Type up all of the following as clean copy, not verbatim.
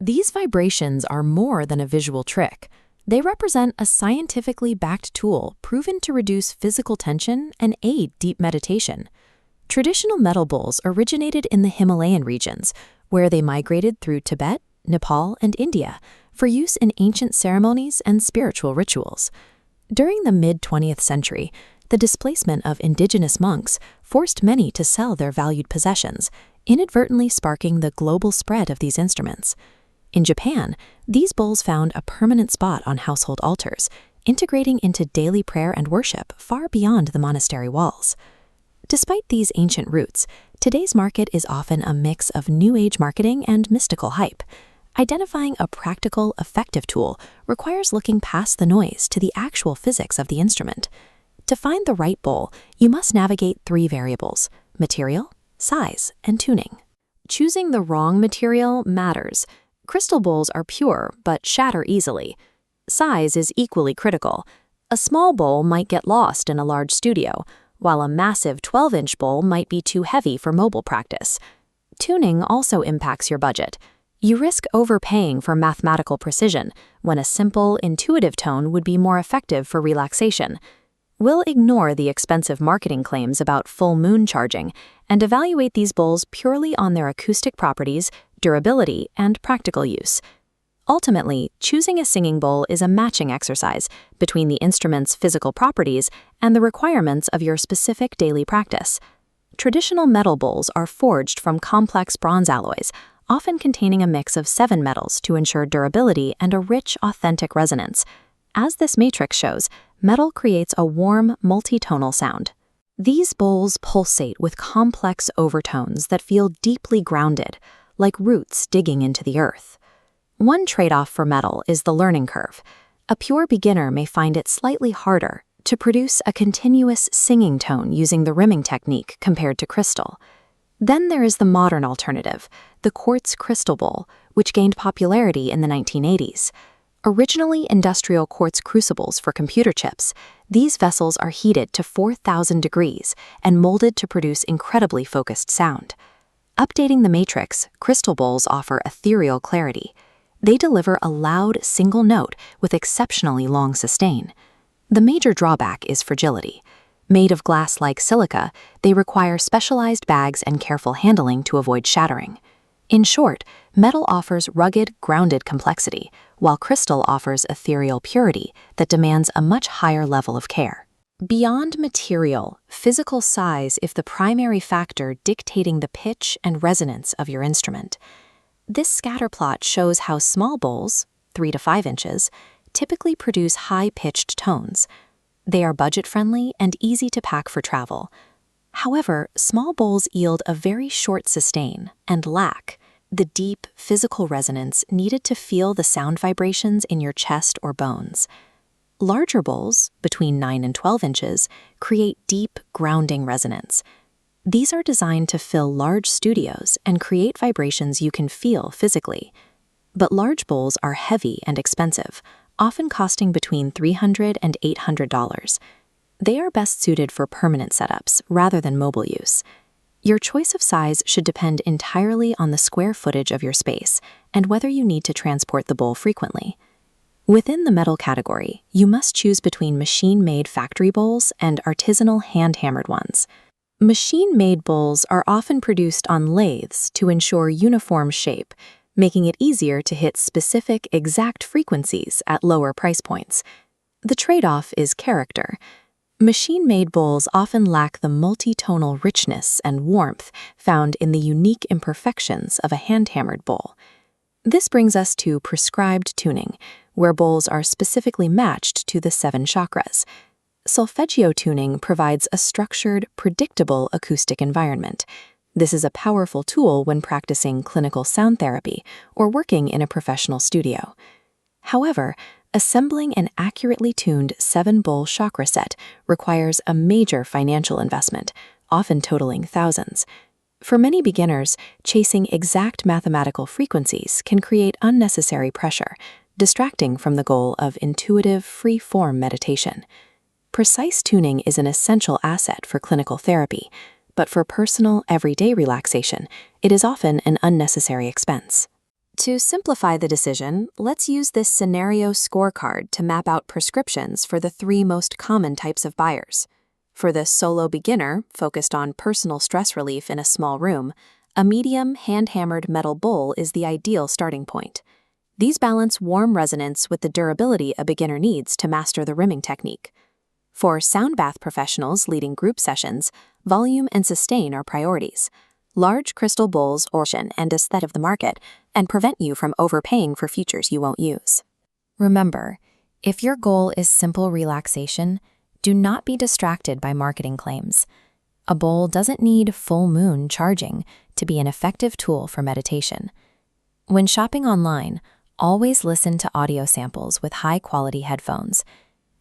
These vibrations are more than a visual trick. They represent a scientifically backed tool proven to reduce physical tension and aid deep meditation. Traditional metal bowls originated in the Himalayan regions, where they migrated through Tibet, Nepal, and India for use in ancient ceremonies and spiritual rituals. During the mid-20th century, the displacement of indigenous monks forced many to sell their valued possessions, inadvertently sparking the global spread of these instruments. In Japan, these bowls found a permanent spot on household altars, integrating into daily prayer and worship far beyond the monastery walls. Despite these ancient roots, today's market is often a mix of New Age marketing and mystical hype. Identifying a practical, effective tool requires looking past the noise to the actual physics of the instrument. To find the right bowl, you must navigate 3 variables: material, size, and tuning. Choosing the wrong material matters. Crystal bowls are pure but shatter easily. Size is equally critical. A small bowl might get lost in a large studio, while a massive 12-inch bowl might be too heavy for mobile practice. Tuning also impacts your budget. You risk overpaying for mathematical precision when a simple, intuitive tone would be more effective for relaxation. We'll ignore the expensive marketing claims about full moon charging and evaluate these bowls purely on their acoustic properties, durability, and practical use. Ultimately, choosing a singing bowl is a matching exercise between the instrument's physical properties and the requirements of your specific daily practice. Traditional metal bowls are forged from complex bronze alloys, often containing a mix of 7 metals to ensure durability and a rich, authentic resonance. As this matrix shows, metal creates a warm, multitonal sound. These bowls pulsate with complex overtones that feel deeply grounded, like roots digging into the earth. One trade-off for metal is the learning curve. A pure beginner may find it slightly harder to produce a continuous singing tone using the rimming technique compared to crystal. Then there is the modern alternative, the quartz crystal bowl, which gained popularity in the 1980s. Originally industrial quartz crucibles for computer chips, these vessels are heated to 4,000 degrees and molded to produce incredibly focused sound. Updating the matrix, crystal bowls offer ethereal clarity. They deliver a loud, single note with exceptionally long sustain. The major drawback is fragility. Made of glass-like silica, they require specialized bags and careful handling to avoid shattering. In short, metal offers rugged, grounded complexity, while crystal offers ethereal purity that demands a much higher level of care. Beyond material, physical size is the primary factor dictating the pitch and resonance of your instrument. This scatter plot shows how small bowls, 3 to 5 inches, typically produce high-pitched tones. They are budget-friendly and easy to pack for travel. However, small bowls yield a very short sustain and lack the deep, physical resonance needed to feel the sound vibrations in your chest or bones. Larger bowls, between 9 and 12 inches, create deep, grounding resonance. These are designed to fill large studios and create vibrations you can feel physically. But large bowls are heavy and expensive, often costing between $300 and $800. They are best suited for permanent setups rather than mobile use. Your choice of size should depend entirely on the square footage of your space and whether you need to transport the bowl frequently. Within the metal category, you must choose between machine-made factory bowls and artisanal hand-hammered ones. Machine-made bowls are often produced on lathes to ensure uniform shape, making it easier to hit specific, exact frequencies at lower price points. The trade-off is character. Machine-made bowls often lack the multitonal richness and warmth found in the unique imperfections of a hand-hammered bowl. This brings us to prescribed tuning, where bowls are specifically matched to the 7 chakras. Solfeggio tuning provides a structured, predictable acoustic environment. This is a powerful tool when practicing clinical sound therapy or working in a professional studio. However, assembling an accurately tuned 7-bowl chakra set requires a major financial investment, often totaling thousands. For many beginners, chasing exact mathematical frequencies can create unnecessary pressure, distracting from the goal of intuitive, free-form meditation. Precise tuning is an essential asset for clinical therapy, but for personal, everyday relaxation, it is often an unnecessary expense. To simplify the decision, let's use this scenario scorecard to map out prescriptions for the 3 most common types of buyers. For the solo beginner, focused on personal stress relief in a small room, a medium, hand-hammered metal bowl is the ideal starting point. These balance warm resonance with the durability a beginner needs to master the rimming technique. For sound bath professionals leading group sessions, volume and sustain are priorities. Large crystal bowls and aesthetic of the market and prevent you from overpaying for features you won't use. Remember, if your goal is simple relaxation, do not be distracted by marketing claims. A bowl doesn't need full moon charging to be an effective tool for meditation. When shopping online, always listen to audio samples with high-quality headphones.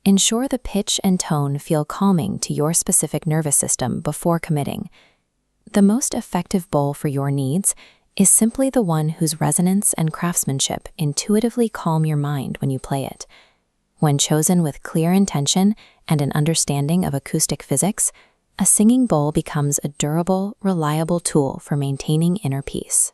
Ensure the pitch and tone feel calming to your specific nervous system before committing. The most effective bowl for your needs is simply the one whose resonance and craftsmanship intuitively calm your mind when you play it. When chosen with clear intention and an understanding of acoustic physics, a singing bowl becomes a durable, reliable tool for maintaining inner peace.